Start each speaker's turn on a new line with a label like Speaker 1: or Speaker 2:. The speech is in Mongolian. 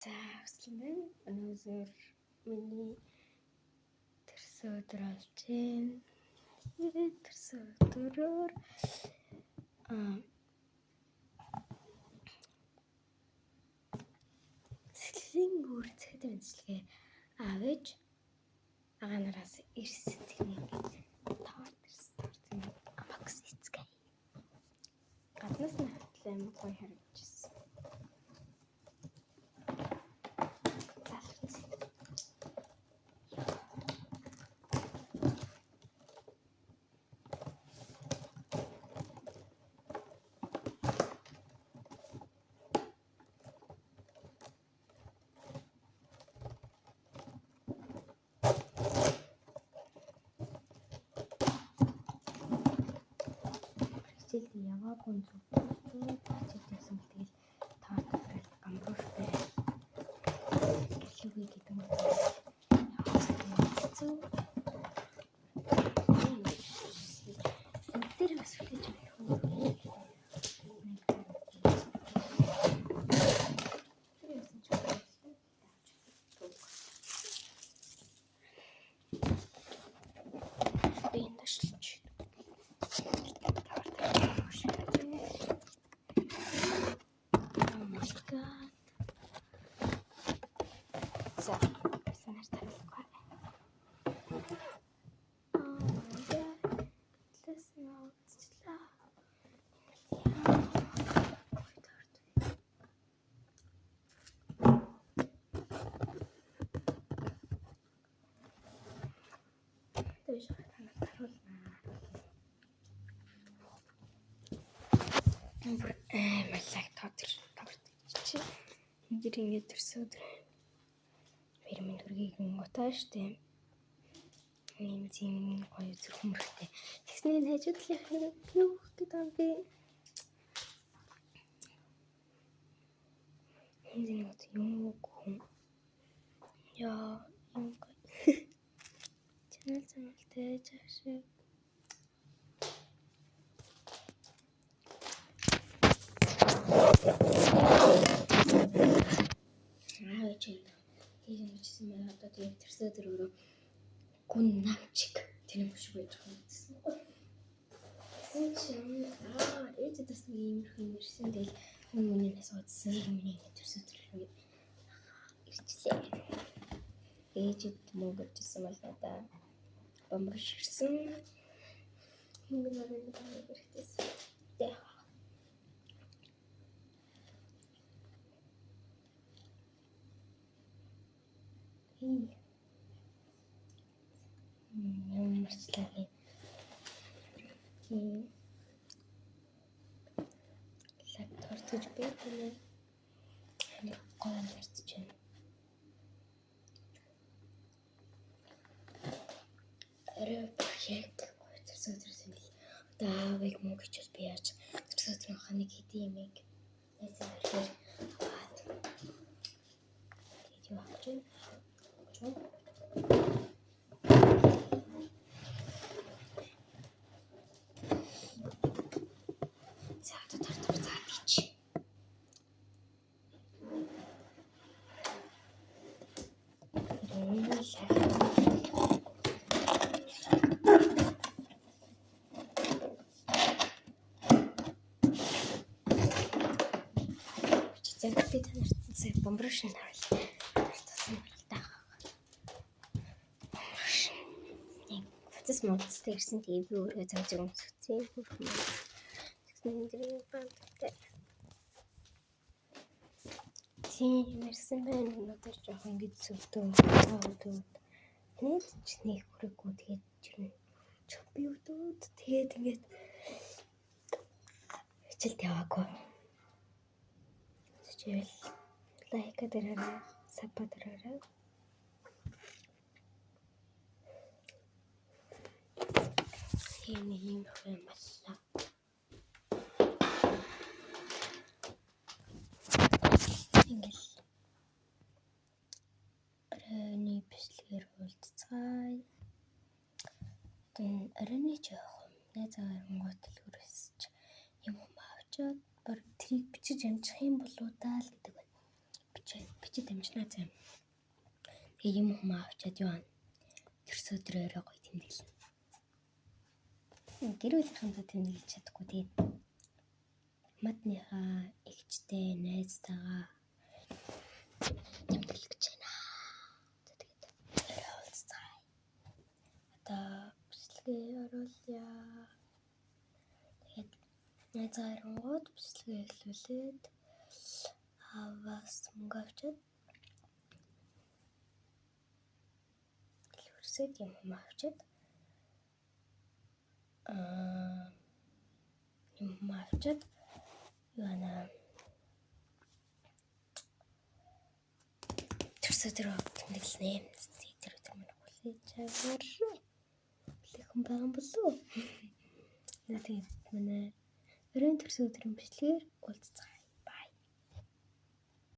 Speaker 1: За авсан байна. Өнөөдөр миний төрсөн өдөр болж байна. Төрсөн өдрөөр сэтгэлийн үр цэцэд мэдлэгээ авэж аганараас ирсэн тийм таартэрсэн амакс эцгээ. Гаднаас нь хатлаа гоё харагдчихсан. Хичээл яваагүй зүгтээ хичээлсэн тэгэл таатал гамбууштай гэлгүй гэдэг юм. Зөв. Тэр бас үлээж байна. Маллаг тоотор чи ингэж ингэ төрсөн өдөр фермент үргийг ngутаа штэ ийм зин гоё зүрхмөрхтэй тэгснээр хажуудлын юу гэдэг юм бэ энэ юм хүн яа юм чанал замалтай жаашаа хийжсэн байна. Одоо тийм төрсөн өдрөөрөө гүн намчиг тэнэг биш байж байгаа юм гэсэн. Ээж дэс нэг юм ирсэн тэгэл хүмүүнээс удсан хүмүүний төрсөн өдрөөр ирчлээ. Ээжэд мөнгөжсэн бол надаа бомбош ирсэн. Хүмүүнээ нэг хэрэгтэйс. Марцлаги. Лаптор гэж бэлээ. Гол ярьж байна. Яг төрсөн өдрөөс нь одоо аавыг мөнгө хичээл би яаж төрсөн өдрийн ханыг хийдэг юм яг яасан хэрэг тийм авч байна. Зэрэг би танарт бомбош наавал тасан байлаа. Фотос модстэй ирсэн тийм би өөрөө зааж өмсгцээ. Тэгсэн энэ бандтай. Тийм ирсэн байна. Өнөөдөр жоохон ингэж сүлдөө өдөөд. Нэг ч нэг хүрээгүй тэгээд жирнэ. Би өдөөд тэгээд ингэж хичээлд яваагүй. Чивэл лайк дээрээ саб дээрээ ийм хэмэллаа. Ингээл оройны бичлэгээр уулзцай. Тэгээд оройны жоохон найзаар ngотл хүрээсч юм авчаад баг трийг бичиж амжих юм болоо даа л гэдэг байна. бичиж дамжнаа зам. Тэгээ юм хүмүүс авчаад яваа. Тэрс өдрөөрөө гоё тэмдэглэн. Гэр бүлийнхэн зөө тэмдэглэж чадахгүй тэгээд мадныхаа эгчтэй найзтайгаа тэмдэглэж байна. Тэгээд уулзцай. Одоо бичлэгээ оруулъя. Тэгээд найзаа ирэнгууд бичлэгээ хэлүүлээд аваас мөнгө авчаад хэлвэрсэд юм авчаад юм авчаад яана тэрс өдрөө тэмдэглэнэ. Тэр өдөр манай хүлээж аваар бүлэхэн байгаа болов уу? Тэгээд манай өрөөнд тэрс өдрийн бичлэгээр уулзцай.